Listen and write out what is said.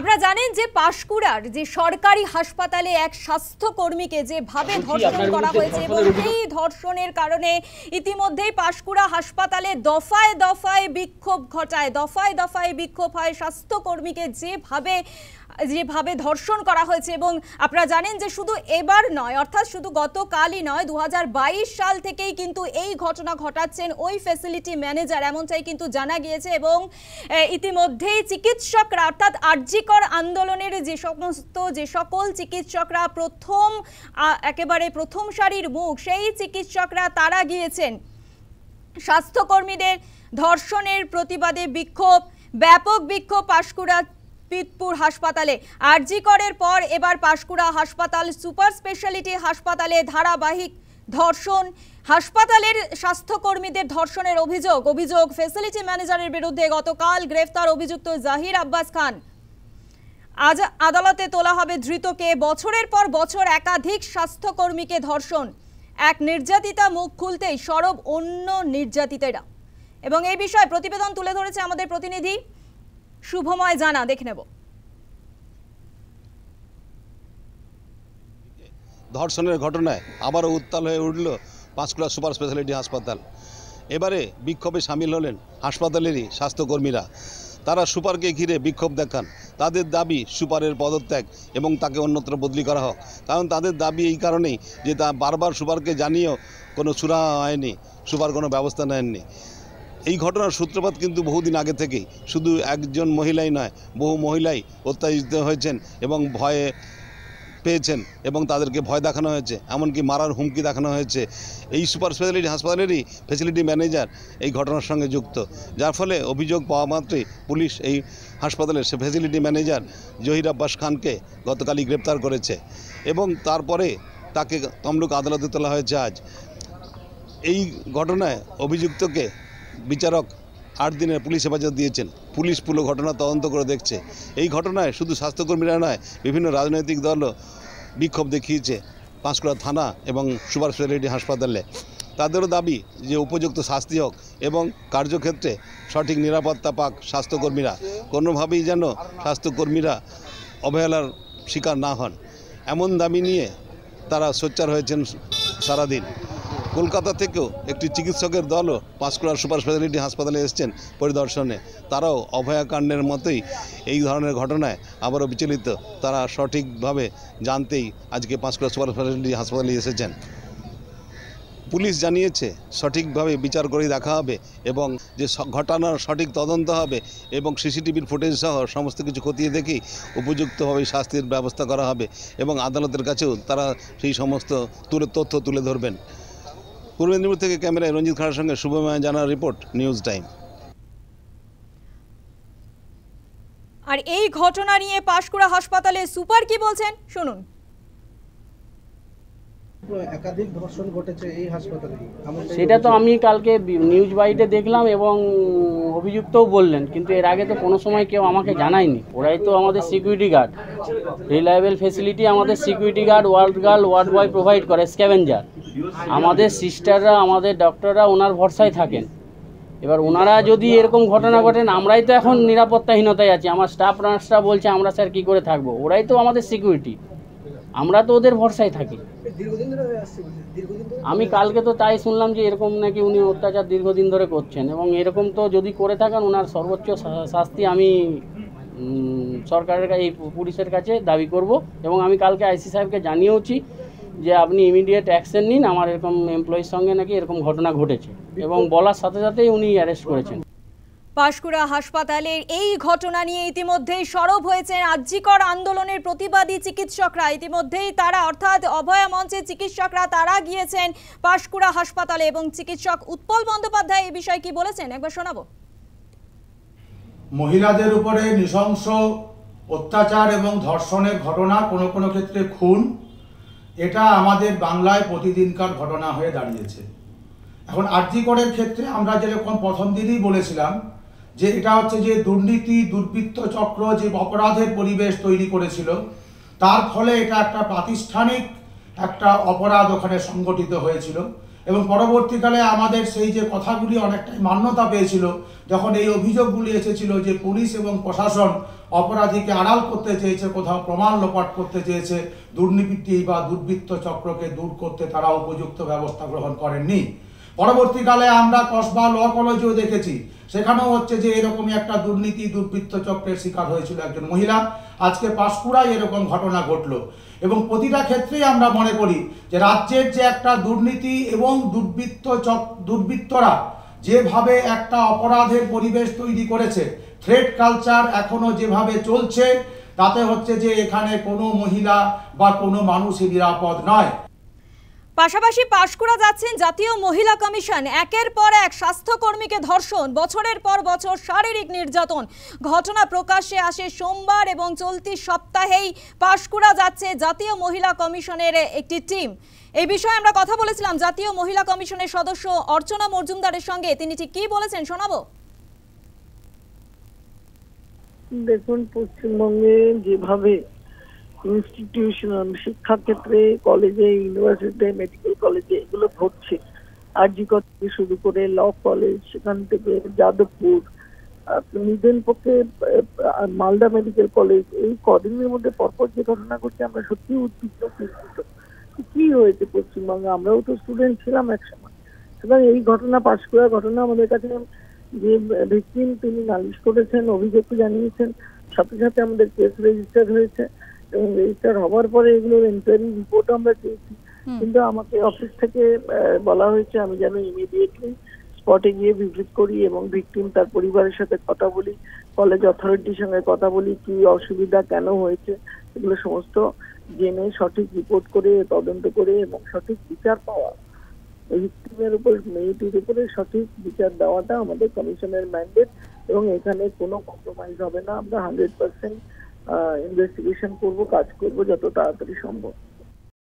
আপনারা জানেন যে পাঁশকুড়ার যে সরকারি হাসপাতালে এক স্বাস্থ্যকর্মীকে যেভাবে ধর্ষণ করা হয়েছে এবং এই ধর্ষণের কারণে ইতিমধ্যেই পাঁশকুড়া হাসপাতালে দফায় দফায় বিক্ষোভ ঘটায়, দফায় দফায় বিক্ষোভ হয়। স্বাস্থ্যকর্মীকে যেভাবে ধর্ষণ করা হয়েছে এবং আপনারা জানেন যে শুধু এবার নয়, অর্থাৎ শুধু গতকালই নয়, 2022 সাল থেকেই কিন্তু এই ঘটনা ঘটাচ্ছেন ওই ফ্যাসিলিটি ম্যানেজার, এমনটাই কিন্তু জানা গিয়েছে। এবং ইতিমধ্যেই চিকিৎসকরা, অর্থাৎ আরজিকর আন্দোলনের যে সকল চিকিৎসকরা একেবারে প্রথম সারির মুখ, সেই চিকিৎসকরা তারা গিয়েছেন স্বাস্থ্যকর্মীদের ধর্ষণের প্রতিবাদে ব্যাপক বিক্ষোভ পাঁশকুড়া পিতপুর হাসপাতালে। আরজিকরের পর এবার পাঁশকুড়া হাসপাতাল সুপার স্পেশালিটি হাসপাতালে ধারাবাহিক ধর্ষণ, হাসপাতালের স্বাস্থ্যকর্মীদের ধর্ষণের অভিযোগ ফ্যাসিলিটি ম্যানেজারের বিরুদ্ধে। গতকাল গ্রেফতার অভিযুক্ত জাহির আব্বাস খান। আজ আদালতে তোলা হবে ধৃতকে। বছরের পর বছর একাধিক স্বাস্থ্যকর্মীকে ধর্ষণ, এক নির্যাতিতা মুখ খুলতেই সরব অন্য নির্যাতিতেরা। এবং এই বিষয়ে প্রতিবেদন তুলে ধরেছে আমাদের প্রতিনিধি শুভময় জানা, দেখে নেব। ধর্ষণের ঘটনায় আবারও উত্তাল হয়ে উঠল পাঁশকুড়া সুপার স্পেশালিটি হাসপাতাল। এবারে বিক্ষোভে সামিল হলেন হাসপাতালেরই স্বাস্থ্যকর্মীরা। তারা সুপারকে ঘিরে বিক্ষোভ দেখান। তাদের দাবি সুপারের পদত্যাগ এবং তাকে অন্যত্র বদলি করা হোক। কারণ তাদের দাবি এই কারণেই যে তা বারবার সুপারকে জানিয়েও কোনো সুরাহা হয়নি, সুপার কোনো ব্যবস্থা নেননি। এই ঘটনার সূত্রপাত কিন্তু বহুদিন আগে থেকেই, শুধু একজন মহিলাই নয়, বহু মহিলাই অত্যাচারিত হয়েছেন এবং ভয়ে পেয়েছেন এবং তাদেরকে ভয় দেখানো হয়েছে, এমনকি মারার হুমকি দেখানো হয়েছে। এই সুপার স্পেশালিটি হাসপাতালেরই ফ্যাসিলিটি ম্যানেজার এই ঘটনার সঙ্গে যুক্ত, যার ফলে অভিযোগ পাওয়া মাত্রই পুলিশ এই হাসপাতালের ফ্যাসিলিটি ম্যানেজার জহির আব্বাস খানকে গতকালই গ্রেপ্তার করেছে এবং তারপরে তাকে তমলুক আদালতে তোলা হয়েছে আজ। এই ঘটনায় অভিযুক্তকে বিচারক 8 দিনের পুলিশ হেফাজত দিয়েছেন। পুলিশ পুরো ঘটনা তদন্ত করে দেখছে। এই ঘটনায় শুধু স্বাস্থ্যকর্মীরা নয়, বিভিন্ন রাজনৈতিক দলও বিক্ষোভ দেখিয়েছে পাঁশকুড়া থানা এবং সুপার স্পেশালিটি হাসপাতালে। তাদেরও দাবি যে উপযুক্ত শাস্তি হোক এবং কার্যক্ষেত্রে সঠিক নিরাপত্তা পাক স্বাস্থ্যকর্মীরা, কোনোভাবেই যেন স্বাস্থ্যকর্মীরা অবহেলার শিকার না হন, এমন দাবি নিয়ে তারা সোচ্চার হয়েছেন সারাদিন। কলকাতা থেকেও একটি চিকিৎসকের দলও পাঁশকুড়া সুপার স্পেশালিটি হাসপাতালে এসেছেন পরিদর্শনে। তারাও অভয়াকাণ্ডের মতোই এই ধরনের ঘটনায় আবারও বিচলিত। তারা সঠিকভাবে জানতেই আজকে পাঁশকুড়া সুপার স্পেশালিটি হাসপাতালে এসেছেন। পুলিশ জানিয়েছে সঠিকভাবে বিচার করে দেখা হবে এবং যে ঘটনার সঠিক তদন্ত হবে এবং সিসিটিভির ফুটেজ সহ সমস্ত কিছু খতিয়ে দেখেই উপযুক্তভাবে শাস্তির ব্যবস্থা করা হবে এবং আদালতের কাছেও তারা সেই সমস্ত তথ্য তুলে ধরবেন। পূর্ব মেদিনীপুর থেকে ক্যামেরায় রঞ্জিত খাড়ার সঙ্গে শুভময় জানার রিপোর্ট, নিউজ টাইম। আর এই ঘটনা নিয়ে পাঁশকুড়া হাসপাতালে সুপার কি বলছেন শুনুন। একাধিক ধর্ষণ ঘটেছে এই হাসপাতালে, সেটা তো আমি কালকে নিউজ বাইটে দেখলাম এবং অভিযুক্তও বললেন, কিন্তু এর আগে তো কোনো সময় কেউ আমাকে জানায়নি। ওরাই তো আমাদের সিকিউরিটি গার্ড, রিলায়েবল ফ্যাসিলিটি আমাদের security guard, ward boy provide করে, স্ক্যাভেঞ্জার। আমাদের সিস্টাররা, আমাদের ডক্টররা ওনার ভরসায় থাকেন। এবার ওনারা যদি এরকম ঘটনা ঘটেন, আমরাই তো এখন নিরাপত্তাহীনতায় আছি। আমার স্টাফ নার্সরা বলছে আমরা স্যার কী করে থাকবো, ওরাই তো আমাদের সিকিউরিটি, আমরা তো ওদের ভরসায় থাকি। আমি কালকে তো তাই শুনলাম যে এরকম নাকি উনি অত্যাচার দীর্ঘদিন ধরে করছেন এবং এরকম তো যদি করে থাকেন ওনার সর্বোচ্চ শাস্তি আমি সরকারের কাছে, এই পুলিশের কাছে দাবি করব। এবং আমি কালকে আইসি সাহেবকে জানিয়েওছি যে আপনি ইমিডিয়েট অ্যাকশন নিন, আমার এরকম এমপ্লয়ির সঙ্গে নাকি এরকম ঘটনা ঘটেছে, এবং বলার সাথে সাথেই উনি অ্যারেস্ট করেছেন। পাঁশকুড়া হাসপাতালের এই ঘটনা নিয়ে ইতিমধ্যেই সরব হয়েছেন আরজিকর আন্দোলনের প্রতিবাদী চিকিৎসকরা। ইতিমধ্যেই তারা, অর্থাৎ অভয়া মঞ্চের চিকিৎসকরা, তারা গিয়েছেন পাঁশকুড়া হাসপাতালে এবং চিকিৎসক উৎপল বন্দ্যোপাধ্যায় এই বিষয়ে কি বলেছেন একবার শোনাবো। মহিলাদের উপরে নৃশংস অত্যাচার এবং ধর্ষণের ঘটনা, কোনো কোনো ক্ষেত্রে খুন, এটা আমাদের বাংলায় প্রতিদিনকার ঘটনা হয়ে দাঁড়িয়েছে। এখন আরজিকরের ক্ষেত্রে আমরা যেরকম প্রথম দিনই বলেছিলাম যে এটা হচ্ছে যে দুর্নীতি, দুর্বৃত্ত চক্র যে অপরাধের পরিবেশ তৈরি করেছিল, তার ফলে এটা একটা প্রাতিষ্ঠানিক একটা অপরাধ ওখানে সংগঠিত হয়েছিল এবং পরবর্তীকালে আমাদের সেই যে কথাগুলি অনেকটাই মান্যতা পেয়েছিল যখন এই অভিযোগগুলি এসেছিল যে পুলিশ এবং প্রশাসন অপরাধীকে আড়াল করতে চেয়েছে, কোথাও প্রমাণ লোপাট করতে চেয়েছে, দুর্নীতি বা দুর্বৃত্ত চক্রকে দূর করতে তারা উপযুক্ত ব্যবস্থা গ্রহণ করেননি। পরবর্তীকালে আমরা কসবা ল কলেজেও দেখেছি, সেখানেও হচ্ছে যে এরকমই একটা দুর্নীতি দুর্বৃত্ত চক্রের শিকার হয়েছিল একজন মহিলা। আজকে পাঁশকুড়ায় এরকম ঘটনা ঘটলো এবং প্রতিটা ক্ষেত্রেই আমরা মনে করি যে রাজ্যের যে একটা দুর্নীতি এবং দুর্বৃত্তরা যেভাবে একটা অপরাধের পরিবেশ তৈরি করেছে, থ্রেট কালচার এখনো যেভাবে চলছে, তাতে হচ্ছে যে এখানে কোনো মহিলা বা কোনো মানুষই নিরাপদ নয়। পাশাপাশি পাঁশকুড়া যাচ্ছেন জাতীয় মহিলা কমিশন, একের পর এক স্বাস্থ্যকর্মীকে ধর্ষণ, বছরের পর বছর শারীরিক নির্যাতন ঘটনা প্রকাশ্যে আসে সোমবার এবং চলতি সপ্তাহেই পাঁশকুড়া যাচ্ছে জাতীয় মহিলা কমিশনের একটি টিম। এই বিষয়ে আমরা কথা বলেছিলাম জাতীয় মহিলা কমিশনের সদস্য অর্চনা মজুমদারের সঙ্গে, তিনি ঠিক কি বলেছেন শোনাবো। দেখুন, পশ্চিমবঙ্গে যেভাবে ইনস্টিটিউশনাল শিক্ষা ক্ষেত্রে, কলেজে, ইউনিভার্সিটিতে, মেডিকেল কলেজে এগুলো ঘটছে, আরজিকর থেকে শুরু করে ল কলেজ, সেখান থেকে যাদবপুর, নিদেন পক্ষে মালদা মেডিকেল কলেজ, এই কদিনের মধ্যে পরপর যে ঘটনা ঘটছে আমরা সত্যি উদ্বিগ্ন। কি হয়েছে পশ্চিমবঙ্গে? আমরাও তো স্টুডেন্ট ছিলাম একসময়। সুতরাং এই ঘটনা, পাঁশকুড়ার ঘটনা, আমাদের কাছে যে ভিকটিম তিনি নালিশ করেছেন, অভিযোগ জানিয়েছেন, সাথে সাথে আমাদের কেস রেজিস্টার হয়েছে এবং রেজিস্টার হওয়ার পরে এগুলোর এনকোয়ারি রিপোর্ট আমরা পেয়েছি। কিন্তু আমাকে অফিস থেকে বলা হয়েছে আমি যেন ইমিডিয়েটলি স্পটে গিয়ে ভিজিট করি এবং ভিকটিম তার পরিবারের সাথে কথা বলি, কলেজ অথরিটির সঙ্গে কথা বলি, কি অসুবিধা কেন হয়েছে এগুলো সমস্ত জেনে সঠিক রিপোর্ট করে, তদন্ত করে এবং সঠিক বিচার পাওয়া, ভিকটিমের উপর, মেয়েটির উপরে সঠিক বিচার দেওয়াটা আমাদের কমিশনের ম্যান্ডেট এবং এখানে কোনো কম্প্রোমাইজ হবে না। আমরা 100% ইনভেস্টিগেশন করব, কাজ করব যত তাড়াতাড়ি সম্ভব।